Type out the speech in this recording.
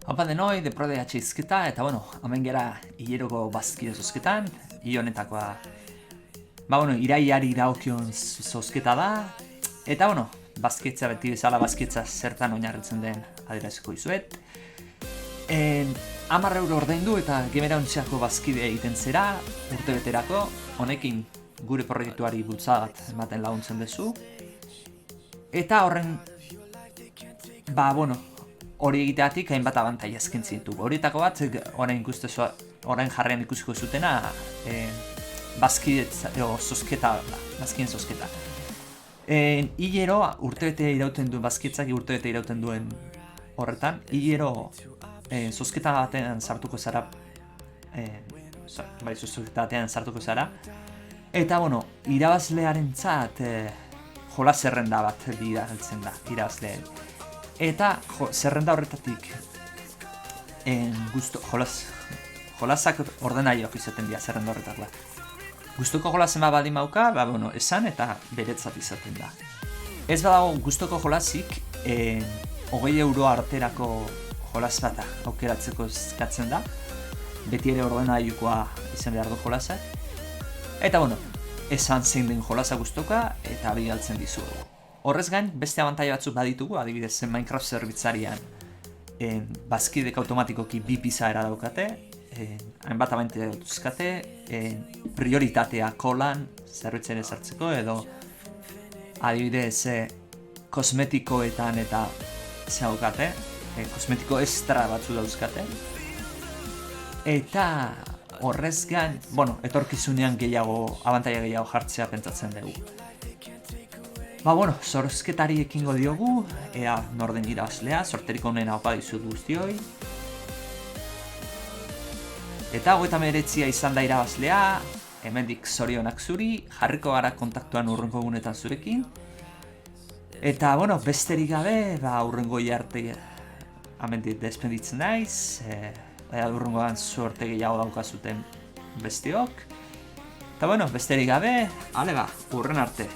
Haupa denoi, deprodea txizketa, eta bueno, hemen gera hileroko bazkide zozketan, honetakoa, iraiari iraokion zozketa da, eta bueno, bazketza beti bezala bazketza zertan oinarritzen den adieraziko dizuet. 10 euro ordaindu eta gemera ontziako bazkide egiten zera, urtebeterako, honekin gure proiektuari bultzada bat ematen laguntzen duzu. Eta horren, hori egiteatik hainbat abantaila eskaintzen ditugu. Horietako bat, orain jarrean ikusiko zutena, zozketa da, bazkien zozketa. Hilero, urtebete irauten duen bazkietzak, urtebete irauten duen horretan, hilero zozketa batean sartuko zara, zozketa batean sartuko zara, eta irabazlearentzat jolas zerrenda bat bidaltzen da, irabazleen. Eta zerrenda horretatik jolasak ordenaiok izaten dira zerrenda horretak da. Guztoko jolasen bat baldin mauka, esan eta beretzat izaten da. Ez badago guztoko jolasik, 20 euro arterako jolas bat aukeratzeko eskatzen da. Beti ere ordenaiukoa izan behar du jolasak. Eta esan zein den jolasa guztoka eta bidaltzen dizugu. Horrez gain, beste abantaila batzuk baditugu, adibidez Minecraft zerbitzarian bazkidek automatikoki 2 pizaera daukate, hainbat abantaila dutuzkate, prioritatea kolan zerbitzaren sartzeko, edo adibidez kosmetikoetan eta daukate, kosmetiko estra batzu dauzkate. Eta horrez gain, etorkizunean abantaila gehiago jartzea pentsatzen dugu. Zozketari ekingo diogu, ea norden irabazlea, sorterik honen haupa dizut guztioi. Eta 39 izan da irabazlea, hemendik zorionak zuri, jarriko gara kontaktuan hurrengo egunetan zurekin. Eta, besterik gabe, hurrengo arte hemendik despenditzen naiz, hurrengoan suerte gehiago daukazuten bestiok. Eta, besterik gabe, hurren arte.